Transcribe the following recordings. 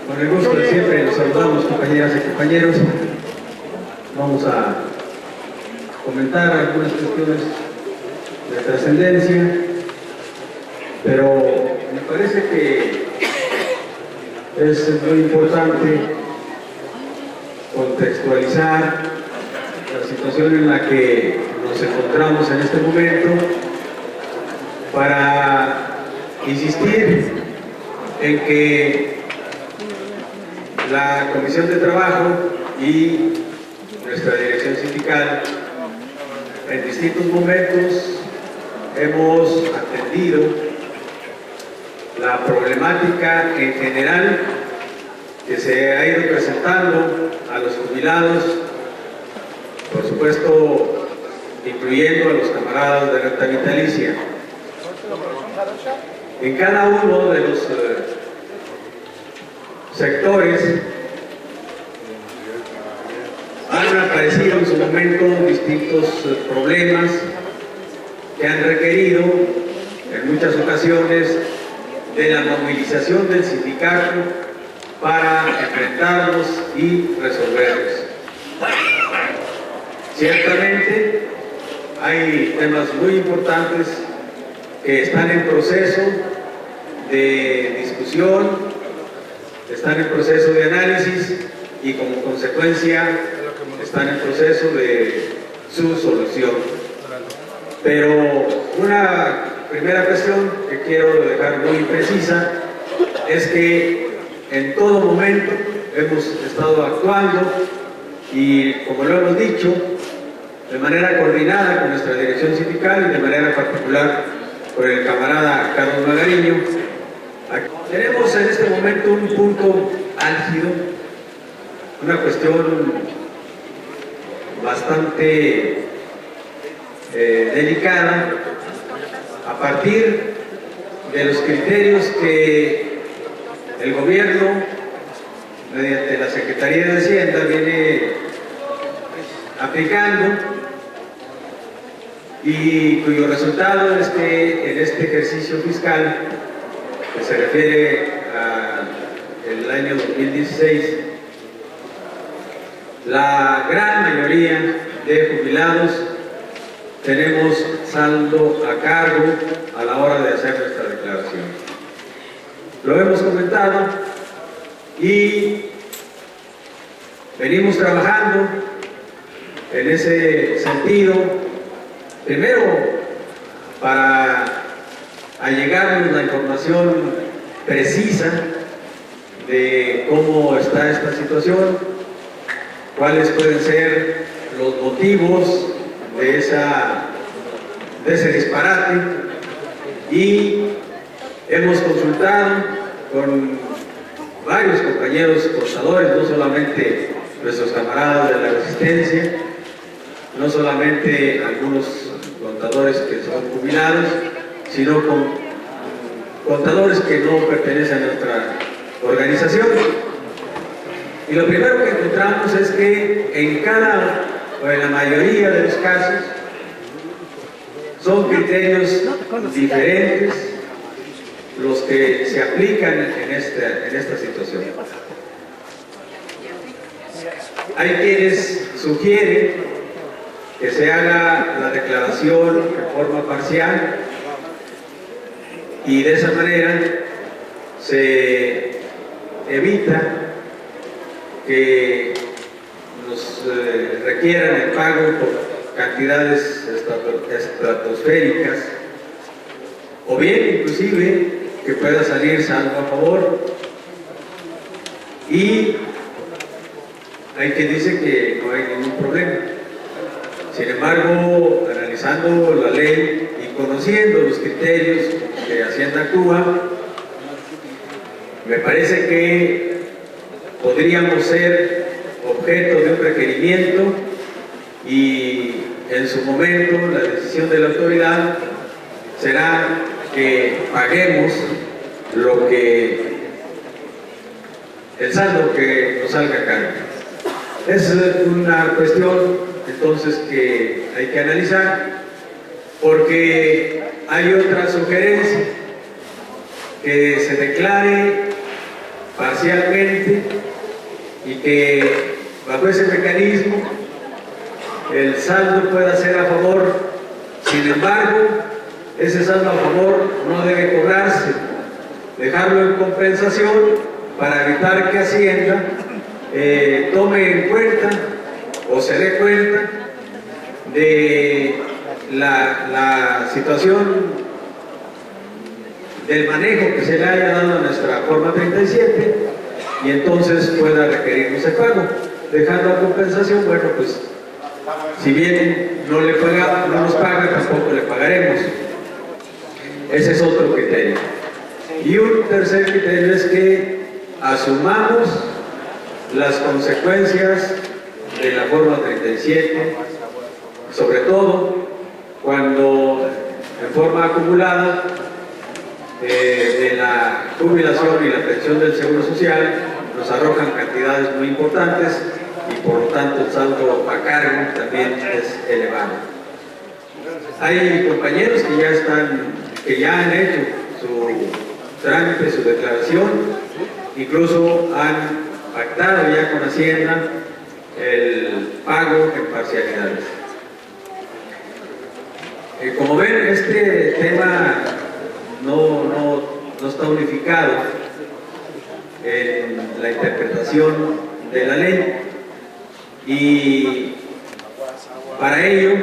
Con el gusto de siempre nos saludamos, compañeras y compañeros. Vamos a comentar algunas cuestiones de trascendencia, pero me parece que es muy importante contextualizar la situación en la que nos encontramos en este momento para insistir en que la Comisión de Trabajo y nuestra dirección sindical en distintos momentos hemos atendido la problemática en general que se ha ido presentando a los jubilados, por supuesto incluyendo a los camaradas de renta vitalicia. En cada uno de los sectores han aparecido en su momento distintos problemas que han requerido en muchas ocasiones de la movilización del sindicato para enfrentarlos y resolverlos. Ciertamente hay temas muy importantes que están en proceso de discusión, están en proceso de análisis y como consecuencia están en proceso de su solución. Pero una primera cuestión que quiero dejar muy precisa es que en todo momento hemos estado actuando y, como lo hemos dicho, de manera coordinada con nuestra dirección sindical y de manera particular con el camarada Carlos Magariño. Tenemos en este momento un punto álgido, una cuestión bastante delicada, a partir de los criterios que el gobierno, mediante la Secretaría de Hacienda, viene aplicando y cuyo resultado es que en este ejercicio fiscal, que se refiere al año 2016, la gran mayoría de jubilados tenemos saldo a cargo a la hora de hacer nuestra declaración. Lo hemos comentado y venimos trabajando en ese sentido, primero para allegarnos la información precisa de cómo está esta situación, cuáles pueden ser los motivos de ese disparate, y hemos consultado con varios compañeros contadores, no solamente nuestros camaradas de la Resistencia, no solamente algunos contadores que son jubilados, sino con contadores que no pertenecen a nuestra organización. Y lo primero que encontramos es que en la mayoría de los casos son criterios diferentes los que se aplican en esta situación. Hay quienes sugieren que se haga la declaración de forma parcial y de esa manera se evita que nos requieran el pago por cantidades estratosféricas, o bien inclusive que pueda salir saldo a favor. Y hay quien dice que no hay ningún problema. Sin embargo, analizando la ley y conociendo los criterios que Hacienda actúa, me parece que podríamos ser objeto de un requerimiento y en su momento la decisión de la autoridad será que paguemos el saldo que nos salga acá. Es una cuestión entonces que hay que analizar, porque hay otra sugerencia, que se declare parcialmente y que bajo ese mecanismo el saldo pueda ser a favor. Sin embargo, ese saldo a favor no debe cobrarse, dejarlo en compensación para evitar que Hacienda tome en cuenta o se dé cuenta de la situación del manejo que se le haya dado a nuestra forma 37 y entonces pueda requerirnos el pago. Dejando a compensación, bueno, pues si bien no nos paga, tampoco le pagaremos. Ese es otro criterio. Y un tercer criterio es que asumamos las consecuencias de la forma 37, sobre todo cuando en forma acumulada de la jubilación y la pensión del Seguro Social nos arrojan cantidades muy importantes y por lo tanto el saldo a cargo también es elevado. Hay compañeros que ya han hecho su trámite, su declaración, incluso han pactado ya con Hacienda el pago en parcialidades. Como ven, este tema no está unificado en la interpretación de la ley y para ello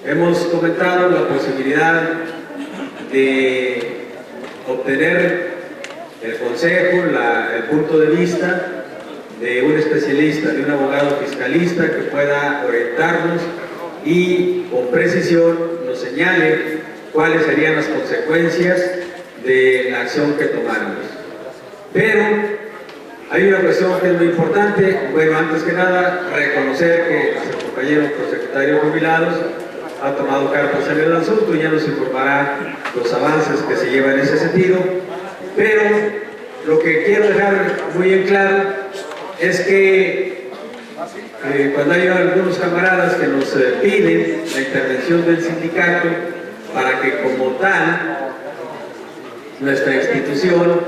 hemos comentado la posibilidad de obtener el consejo, el punto de vista de un especialista, de un abogado fiscalista que pueda orientarnos y con precisión nos señale cuáles serían las consecuencias de la acción que tomáramos. Pero hay una cuestión que es muy importante. Bueno, antes que nada, reconocer que nuestro compañero prosecretario jubilados ha tomado cartas en el asunto y ya nos informará los avances que se llevan en ese sentido. Pero lo que quiero dejar muy en claro es que cuando hay algunos camaradas que nos piden la intervención del sindicato para que como tal nuestra institución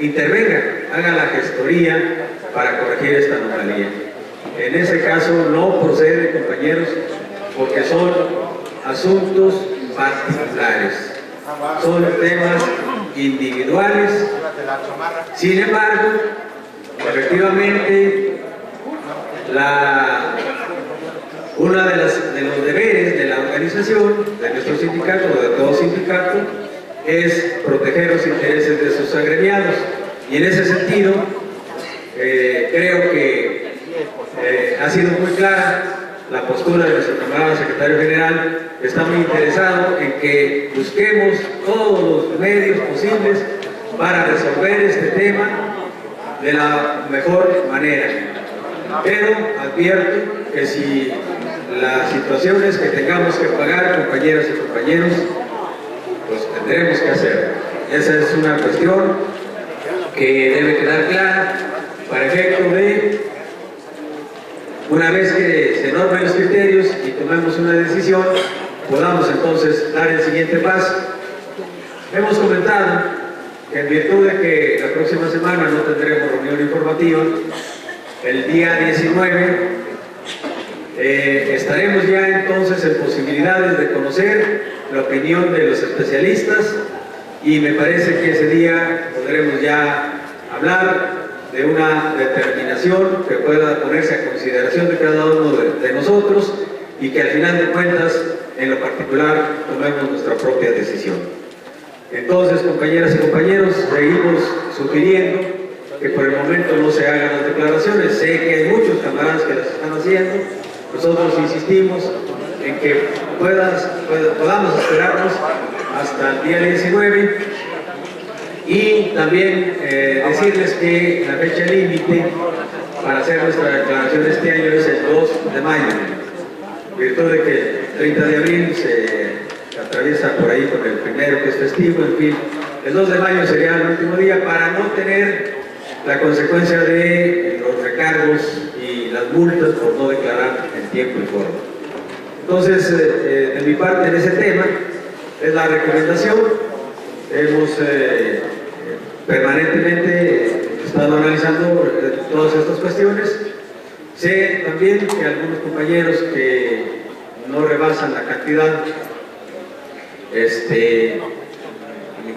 intervenga, haga la gestoría para corregir esta anomalía. En ese caso no procede, compañeros, porque son asuntos particulares, son temas individuales. Sin embargo, efectivamente, uno de los deberes de la organización, de nuestro sindicato o de todo sindicato, es proteger los intereses de sus agremiados. Y en ese sentido, creo que ha sido muy clara la postura de nuestro camarada secretario general, que está muy interesado en que busquemos todos los medios posibles para resolver este tema de la mejor manera. Pero advierto que si las situaciones que tengamos que pagar, compañeras y compañeros, pues tendremos que hacerlo. Esa es una cuestión que debe quedar clara para efecto de, una vez que se normen los criterios y tomemos una decisión, podamos entonces dar el siguiente paso. Hemos comentado que en virtud de que la próxima semana no tendremos reunión informativa, el día 19 estaremos ya entonces en posibilidades de conocer la opinión de los especialistas y me parece que ese día podremos ya hablar de una determinación que pueda ponerse a consideración de cada uno de nosotros y que al final de cuentas, en lo particular, tomemos nuestra propia decisión. Entonces, compañeras y compañeros, seguimos sugiriendo que por el momento no se hagan las declaraciones. Sé que hay muchos camaradas que las están haciendo. Nosotros insistimos en que podamos esperarnos hasta el día 19 y también decirles que la fecha límite para hacer nuestra declaración este año es el 2 de mayo, en virtud de que el 30 de abril se atraviesa por ahí con el primero que es festivo, en fin. El 2 de mayo sería el último día para no tener la consecuencia de los recargos y las multas por no declarar en tiempo y forma. Entonces, de mi parte en ese tema, es la recomendación. Hemos permanentemente he estado analizando todas estas cuestiones. Sé también que algunos compañeros que no rebasan la cantidad,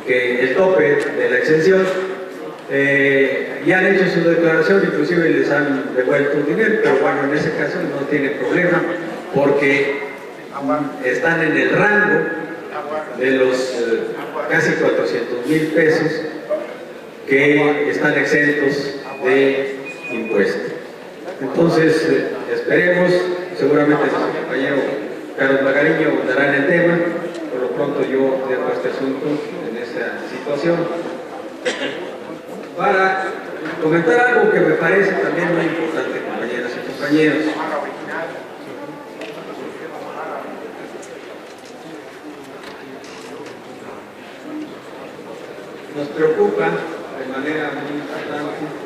que el tope de la exención, ya han hecho su declaración, inclusive les han devuelto dinero, pero bueno, en ese caso no tiene problema, porque están en el rango de los casi 400,000 pesos que están exentos de impuestos. Entonces, esperemos, seguramente nuestro compañero Carlos Magariño abundará en el tema. Por lo pronto yo dejo este asunto en esa situación para comentar algo que me parece también muy importante, compañeras y compañeros. Nos preocupa de manera muy importante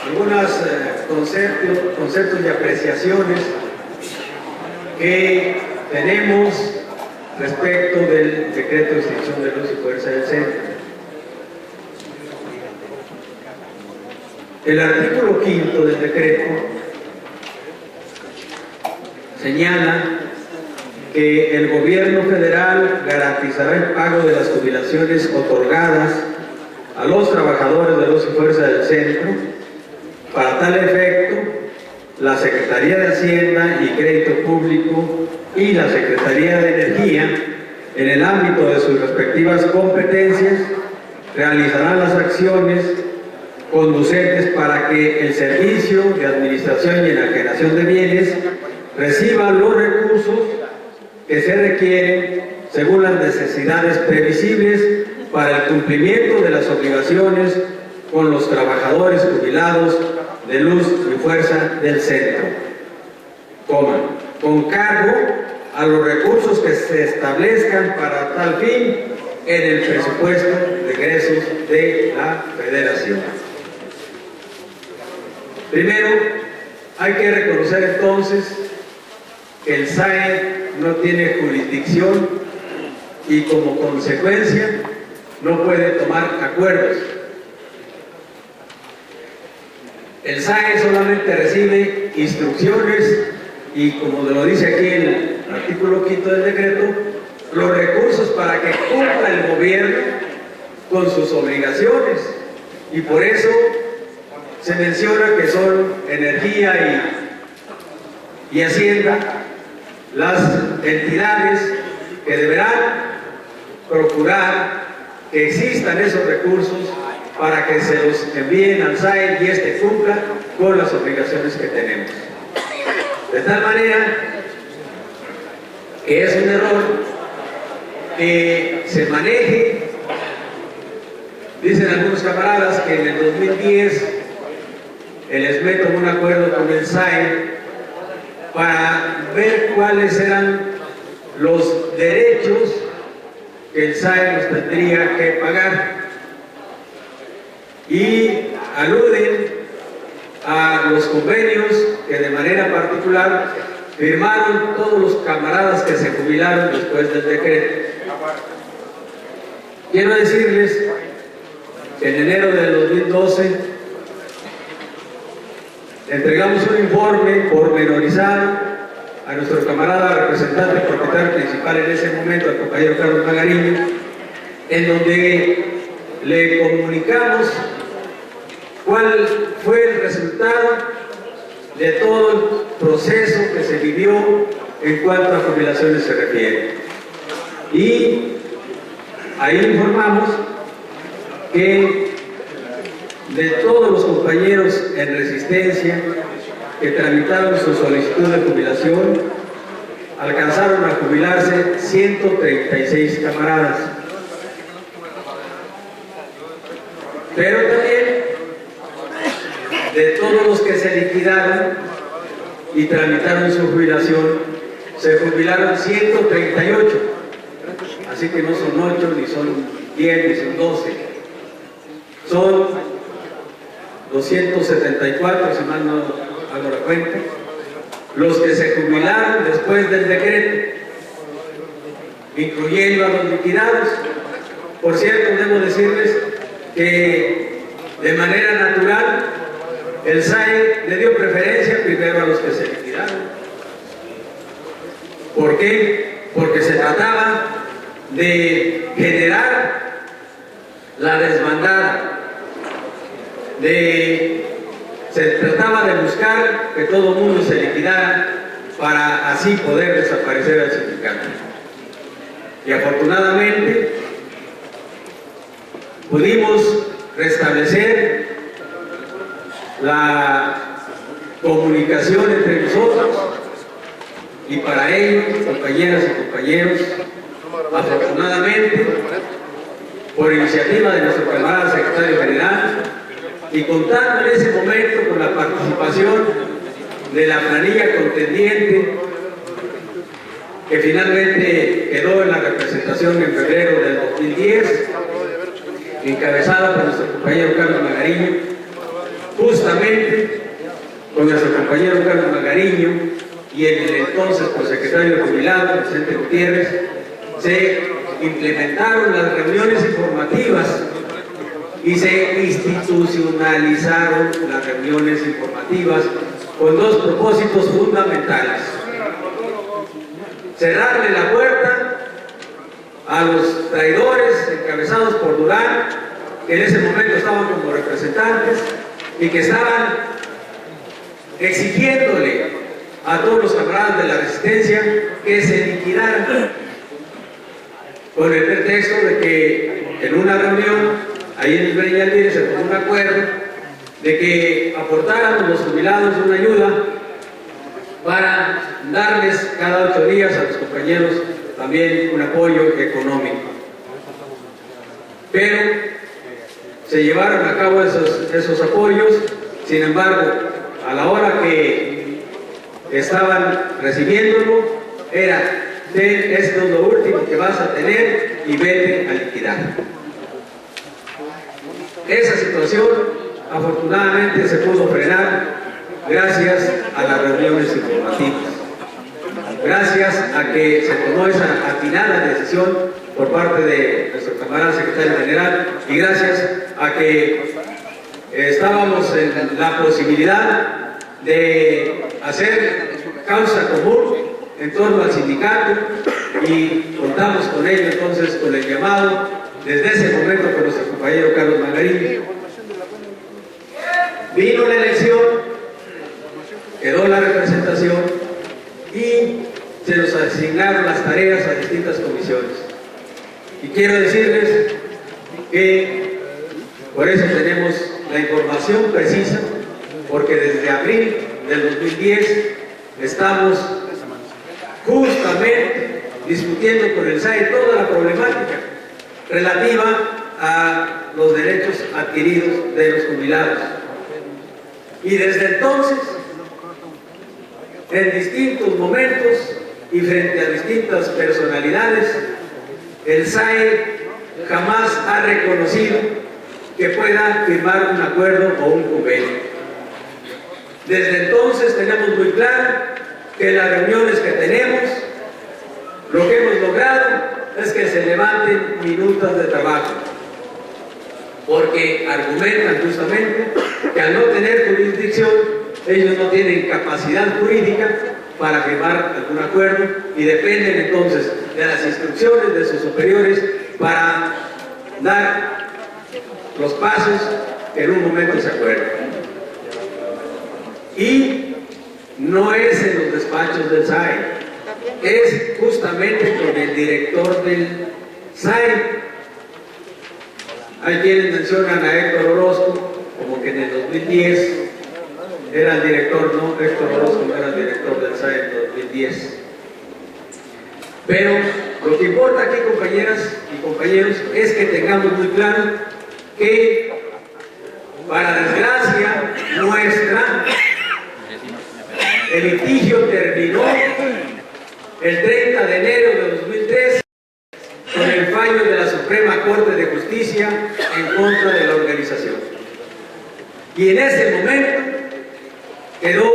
algunos conceptos y apreciaciones que tenemos respecto del decreto de extinción de luz y fuerza del centro. El artículo 5 del decreto señala que el gobierno federal garantizará el pago de las jubilaciones otorgadas a los trabajadores de luz y fuerza del centro. Para tal efecto, la Secretaría de Hacienda y Crédito Público y la Secretaría de Energía, en el ámbito de sus respectivas competencias, realizarán las acciones conducentes para que el servicio de administración y enajenación de bienes reciba los recursos que se requieren según las necesidades previsibles para el cumplimiento de las obligaciones con los trabajadores jubilados de luz y fuerza del centro, con cargo a los recursos que se establezcan para tal fin en el presupuesto de egresos de la Federación. Primero, hay que reconocer entonces que el SAE no tiene jurisdicción y como consecuencia no puede tomar acuerdos. El SAE solamente recibe instrucciones y, como lo dice aquí el artículo 5 del decreto, los recursos para que cumpla el gobierno con sus obligaciones, y por eso se menciona que son Energía y Hacienda las entidades que deberán procurar que existan esos recursos para que se los envíen al SAE y este cumpla con las obligaciones que tenemos. De tal manera que es un error que se maneje. Dicen algunos camaradas que en el 2010 el ESME tomó un acuerdo con el SAE para ver cuáles eran los derechos que el SAE nos tendría que pagar, y aluden a los convenios que de manera particular firmaron todos los camaradas que se jubilaron después del decreto. Quiero decirles que en enero del 2012 entregamos un informe pormenorizado a nuestro camarada representante propietario principal en ese momento, al compañero Carlos Magariño, en donde le comunicamos cuál fue el resultado de todo el proceso que se vivió en cuanto a jubilaciones se refiere. Y ahí informamos que de todos los compañeros en resistencia que tramitaron su solicitud de jubilación, alcanzaron a jubilarse 136 camaradas. Pero también de todos los que se liquidaron y tramitaron su jubilación, se jubilaron 138. Así que no son 8, ni son 10, ni son 12. Son 274, si mal no hago la cuenta, los que se jubilaron después del decreto. incluyendo a los liquidados. Por cierto, debo decirles que de manera natural el SAE le dio preferencia primero a los que se liquidaron. ¿Por qué? Porque se trataba de generar la desbandada, se trataba de buscar que todo el mundo se liquidara para así poder desaparecer al sindicato. Y afortunadamente pudimos restablecer la comunicación entre nosotros, y para ello, compañeras y compañeros, afortunadamente, por iniciativa de nuestro camarada secretario general y contando en ese momento con la participación de la planilla contendiente que finalmente quedó en la representación en febrero del 2010, encabezada por nuestro compañero Carlos Magariño, justamente con nuestro compañero Carlos Magariño y el entonces secretario jubilado, Vicente Gutiérrez, se implementaron las reuniones informativas y se institucionalizaron las reuniones informativas con dos propósitos fundamentales: cerrarle la puerta a los traidores encabezados por Durán, que en ese momento estaban como representantes y que estaban exigiéndole a todos los camaradas de la resistencia que se liquidaran, con el pretexto de que en una reunión ahí en el Breñaldir se tomó un acuerdo de que aportáramos los jubilados una ayuda para darles cada 8 días a los compañeros también un apoyo económico. Pero se llevaron a cabo esos apoyos. Sin embargo, a la hora que estaban recibiéndolo, era: esto es lo último que vas a tener y vete a liquidar. Esa situación afortunadamente se pudo frenar gracias a las reuniones informativas, gracias a que se tomó esa atinada decisión por parte de nuestro camarada secretario general y gracias a que estábamos en la posibilidad de hacer causa común en torno al sindicato y contamos con ello entonces con el llamado desde ese momento con nuestro compañero Carlos Magariño. Vino la elección, quedó la representación y se nos asignaron las tareas a distintas comisiones. Y quiero decirles que por eso tenemos la información precisa, porque desde abril del 2010 estamos justamente discutiendo con el SAE toda la problemática relativa a los derechos adquiridos de los jubilados. Y desde entonces, en distintos momentos y frente a distintas personalidades, el SAE jamás ha reconocido que pueda firmar un acuerdo o un convenio. Desde entonces tenemos muy claro que en las reuniones que tenemos, lo que hemos logrado es que se levanten minutas de trabajo, porque argumentan justamente que al no tener jurisdicción, ellos no tienen capacidad jurídica para firmar algún acuerdo y dependen entonces de las instrucciones de sus superiores para dar los pasos que en un momento se acuerdan. Y no es en los despachos del SAE, es justamente con el director del SAE. Hay quienes mencionan a Héctor Orozco, como que en el 2010 era el director, no, Héctor Orozco no era el director del SAE en 2010. Pero lo que importa aquí, compañeras y compañeros, es que tengamos muy claro que, para desgracia nuestra, el litigio terminó el 30 de enero de 2013 con el fallo de la Suprema Corte de Justicia en contra de la organización. Y en ese momento quedó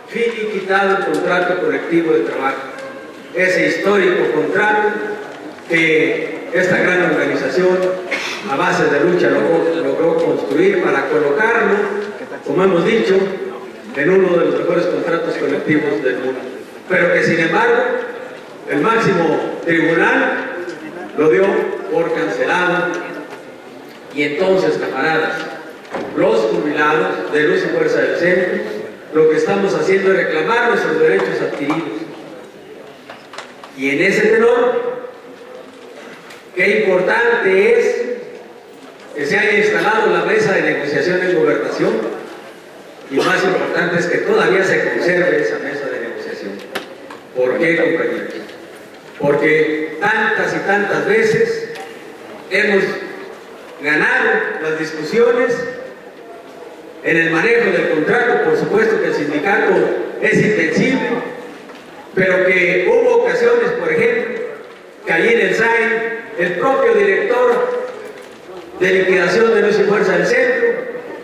finiquitado el contrato colectivo de trabajo. ese histórico contrato que esta gran organización a base de lucha logró construir para colocarlo, como hemos dicho, en uno de los mejores contratos colectivos del mundo. Pero que sin embargo el máximo tribunal lo dio por cancelado. Y entonces, camaradas, los jubilados de Luz y Fuerza del Centro, lo que estamos haciendo es reclamar nuestros derechos adquiridos. Y en ese tenor, qué importante es que se haya instalado la mesa de negociación en gobernación, y más importante es que todavía se conserve esa mesa de negociación. ¿Por qué, compañeros? Porque tantas y tantas veces hemos ganado las discusiones en el manejo del contrato. Por supuesto que el sindicato es invencible, pero que hubo ocasiones, por ejemplo, que allí en el SAI, el propio director de liquidación de Luz y Fuerza del Centro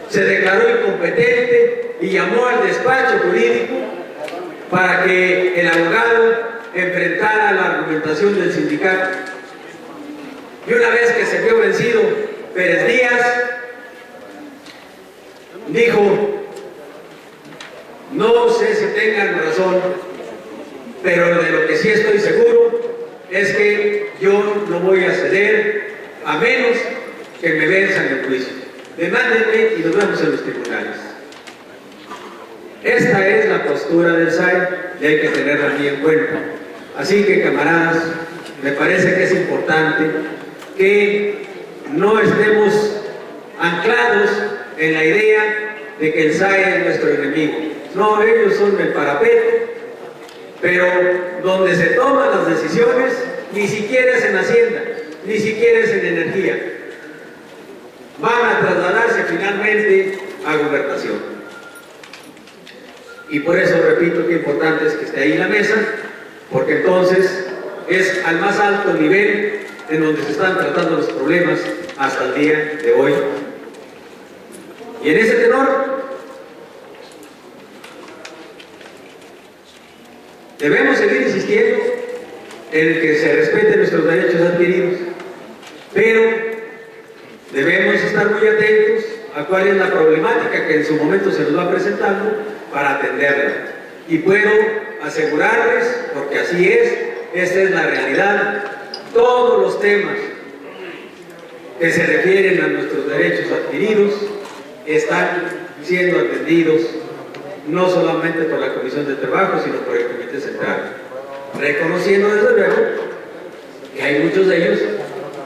se declaró incompetente y llamó al despacho jurídico para que el abogado enfrentara la argumentación del sindicato. Y una vez que se vio vencido Pérez Díaz, dijo: no sé si tengan razón, pero de lo que sí estoy seguro es que yo no voy a ceder a menos que me venzan el juicio. Demándenme y nos vemos en los tribunales. Esta es la postura del SAI y hay que tenerla muy en cuenta. Así que, camaradas, me parece que es importante que no estemos anclados en la idea de que el SAI es nuestro enemigo. No, ellos son el parapeto, pero donde se toman las decisiones ni siquiera es en Hacienda, ni siquiera es en Energía. Van a trasladarse finalmente a Gobernación. Y por eso repito que importante es que esté ahí la mesa, porque entonces es al más alto nivel en donde se están tratando los problemas hasta el día de hoy. Y en ese tenor debemos seguir insistiendo en que se respeten nuestros derechos adquiridos, pero debemos estar muy atentos a cuál es la problemática que en su momento se nos va presentando para atenderla. Y puedo asegurarles, porque así es, esta es la realidad, todos los temas que se refieren a nuestros derechos adquiridos están siendo atendidos no solamente por la Comisión de Trabajo, sino por el Comité Central, reconociendo desde luego que hay muchos de ellos,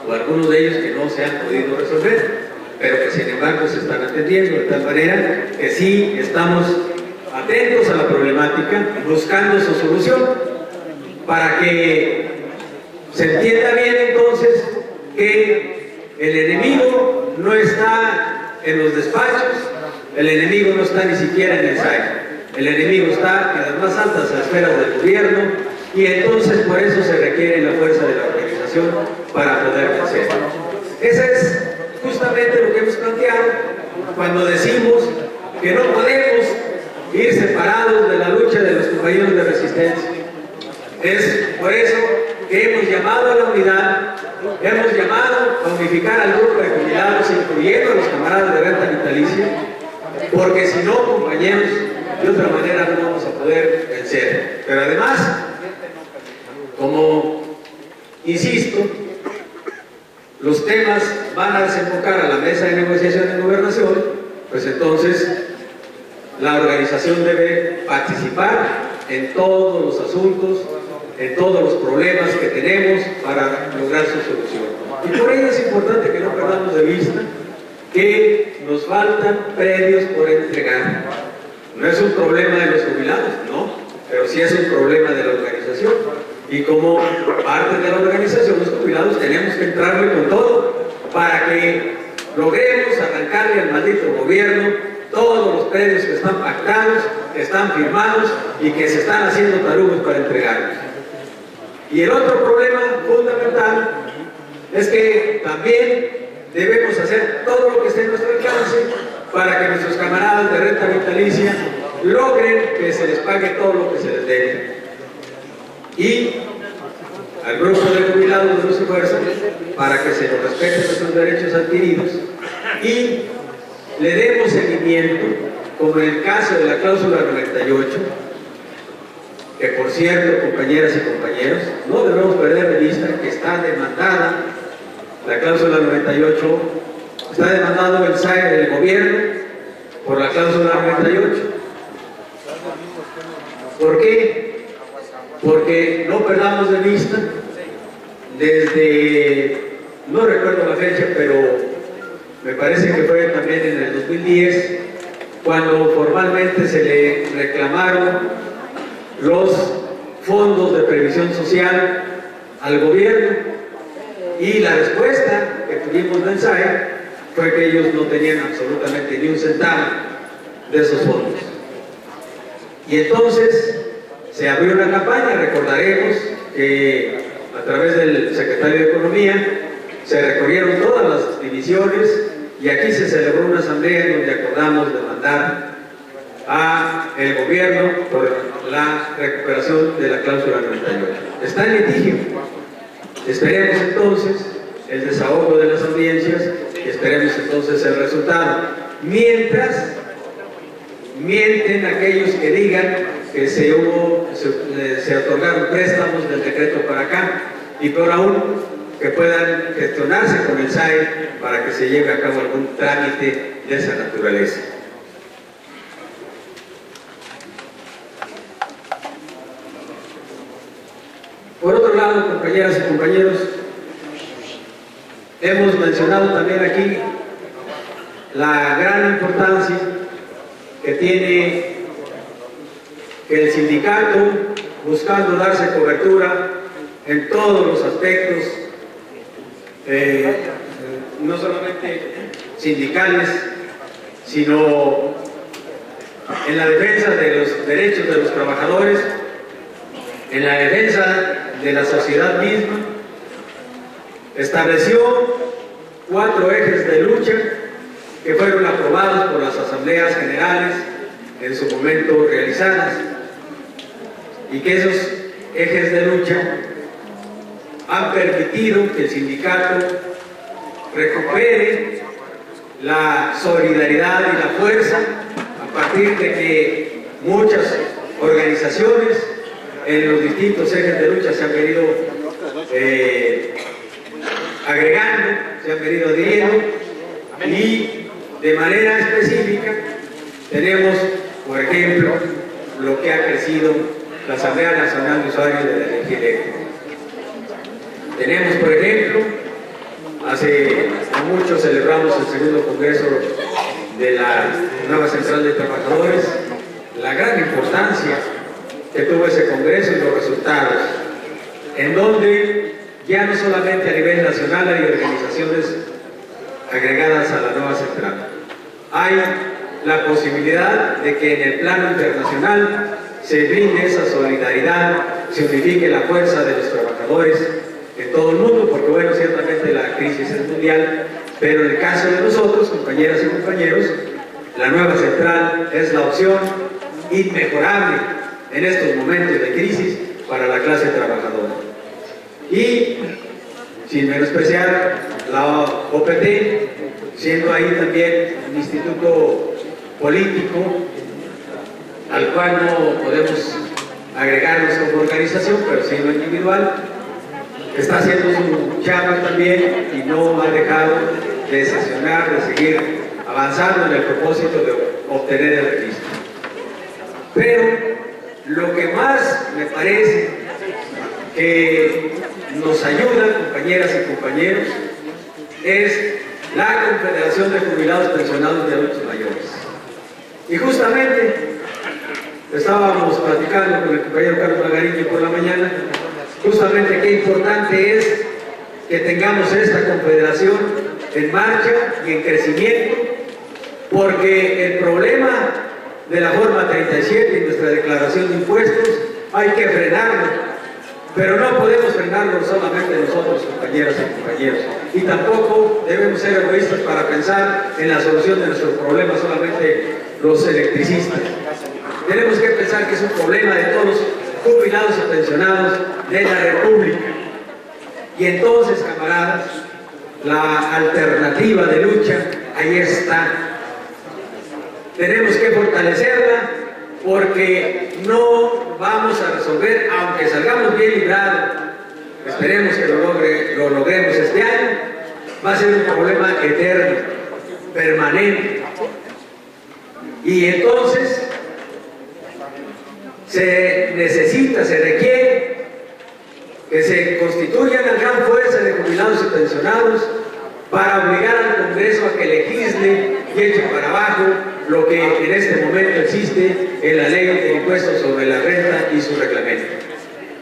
o algunos de ellos, que no se han podido resolver, pero que sin embargo se están atendiendo, de tal manera que sí estamos atentos a la problemática, buscando su solución, para que se entienda bien entonces que el enemigo no está en los despachos, el enemigo no está ni siquiera en el SAI, el enemigo está en las más altas esferas del gobierno, y entonces por eso se requiere la fuerza de la organización para poder vencer. Eso es justamente lo que hemos planteado cuando decimos que no podemos ir separados de la lucha de los compañeros de resistencia. Es por eso que hemos llamado a la unidad, hemos llamado a unificar al grupo de jubilados, incluyendo a los camaradas de renta vitalicia, porque si no, compañeros, de otra manera no vamos a poder vencer. Pero además, como insisto, los temas van a desembocar a la mesa de negociación en gobernación, pues entonces la organización debe participar en todos los asuntos, en todos los problemas que tenemos para lograr su solución. Y por ello es importante que no perdamos de vista que nos faltan predios por entregar. No es un problema de los jubilados, no, pero sí es un problema de la organización. Y como parte de la organización, los jubilados tenemos que entrarle con todo para que logremos arrancarle al maldito gobierno todos los predios que están pactados, que están firmados y que se están haciendo tarugos para entregarlos. Y el otro problema fundamental es que también debemos hacer todo lo que esté en nuestro alcance para que nuestros camaradas de renta vitalicia logren que se les pague todo lo que se les debe. Y al grupo de jubilados de Luz y Fuerza para que se nos respeten nuestros derechos adquiridos y le demos seguimiento, como en el caso de la cláusula 98, que por cierto, compañeras y compañeros, no debemos perder de vista que está demandada la cláusula 98, está demandado el SAE del gobierno por la cláusula 98. ¿Por qué? Porque no perdamos de vista, desde, no recuerdo la fecha, pero me parece que fue también en el 2010, cuando formalmente se le reclamaron los fondos de previsión social al gobierno, y la respuesta que tuvimos del SAE fue que ellos no tenían absolutamente ni un centavo de esos fondos. Y entonces se abrió una campaña. Recordaremos que a través del secretario de Economía se recorrieron todas las divisiones y aquí se celebró una asamblea donde acordamos demandar al gobierno por la recuperación de la cláusula 98. Está en litigio. Esperemos entonces el desahogo de las audiencias y esperemos entonces el resultado. Mientras, mienten aquellos que digan que se otorgaron préstamos del decreto para acá, y peor aún, que puedan gestionarse con el SAE para que se lleve a cabo algún trámite de esa naturaleza. Por otro lado, compañeras y compañeros, hemos mencionado también aquí la gran importancia que tiene que el sindicato, buscando darse cobertura en todos los aspectos, no solamente sindicales, sino en la defensa de los derechos de los trabajadores, en la defensa de la sociedad misma, estableció 4 ejes de lucha que fueron aprobados por las asambleas generales en su momento realizadas, y que esos ejes de lucha han permitido que el sindicato recupere la solidaridad y la fuerza a partir de que muchas organizaciones en los distintos ejes de lucha se han venido agregando, se han venido adhiriendo, y de manera específica tenemos, por ejemplo, lo que ha crecido la Asamblea Nacional de Usuarios de la Energía Eléctrica. Tenemos, por ejemplo, hace mucho celebramos el segundo congreso de la nueva Central de Trabajadores, la gran importancia que tuvo ese congreso y los resultados, en donde ya no solamente a nivel nacional hay organizaciones agregadas a la nueva central, hay la posibilidad de que en el plano internacional se brinde esa solidaridad, se unifique la fuerza de los trabajadores en todo el mundo, porque bueno, ciertamente la crisis es mundial, pero en el caso de nosotros, compañeras y compañeros, la nueva central es la opción inmejorable en estos momentos de crisis para la clase trabajadora. Y sin menospreciar la OPT, siendo ahí también un instituto político al cual no podemos agregarnos como organización, pero sí en lo individual, está haciendo su chamba también y no ha dejado de estacionar, de seguir avanzando en el propósito de obtener el registro. Pero lo que más me parece que nos ayuda, compañeras y compañeros, es la Confederación de Jubilados Pensionados de Adultos Mayores. Y justamente estábamos platicando con el compañero Carlos Magariño por la mañana, justamente qué importante es que tengamos esta confederación en marcha y en crecimiento, porque el problema de la forma 37 y nuestra declaración de impuestos hay que frenarlo, pero no podemos frenarlo solamente nosotros, compañeras y compañeros, y tampoco debemos ser egoístas para pensar en la solución de nuestros problemas solamente los electricistas. Tenemos que pensar que es un problema de todos los jubilados y pensionados de la República, Y entonces, camaradas, la alternativa de lucha ahí está. Tenemos que fortalecerla porque no vamos a resolver, aunque salgamos bien librados, esperemos que lo logremos este año, va a ser un problema eterno, permanente. Y entonces se necesita, se requiere que se constituya una gran fuerza de jubilados y pensionados para obligar al Congreso a que legisle y eche para abajo lo que en este momento existe en la ley de impuestos sobre la renta y su reglamento.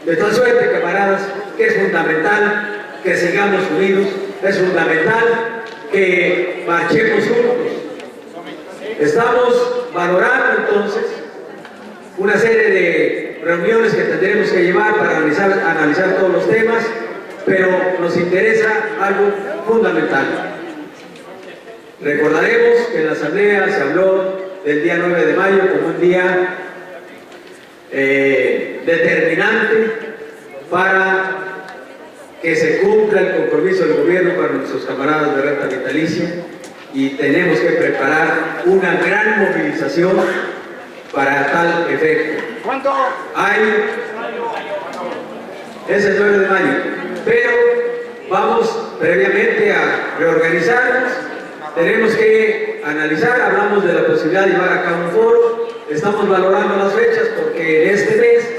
De tal suerte, camaradas, que es fundamental que sigamos unidos, es fundamental que marchemos juntos. Estamos valorando entonces una serie de reuniones que tendremos que llevar para analizar todos los temas, pero nos interesa algo fundamental. Recordaremos que en la Asamblea se habló del día 9 de mayo como un día determinante para que se cumpla el compromiso del gobierno para nuestros camaradas de renta vitalicia, y tenemos que preparar una gran movilización para tal efecto. ¿Cuánto? Es el 9 de mayo, pero vamos previamente a reorganizarnos, tenemos que analizar, hablamos de la posibilidad de llevar a cabo un foro, estamos valorando las fechas porque en este mes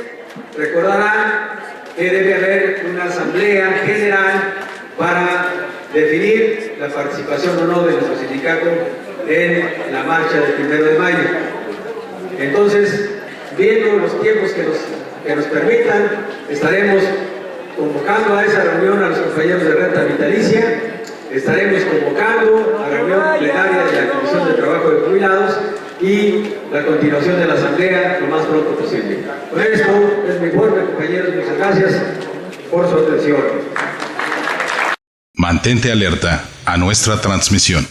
recordarán que debe haber una asamblea general para definir la participación o no de nuestro sindicato en la marcha del 1 de mayo. Entonces, viendo los tiempos que nos permitan, estaremos convocando a esa reunión a los compañeros de renta vitalicia, estaremos convocando a la reunión plenaria de la Comisión de Trabajo de Jubilados y la continuación de la asamblea lo más pronto posible. Con esto es mi informe, compañeros, muchas gracias por su atención. Mantente alerta a nuestra transmisión.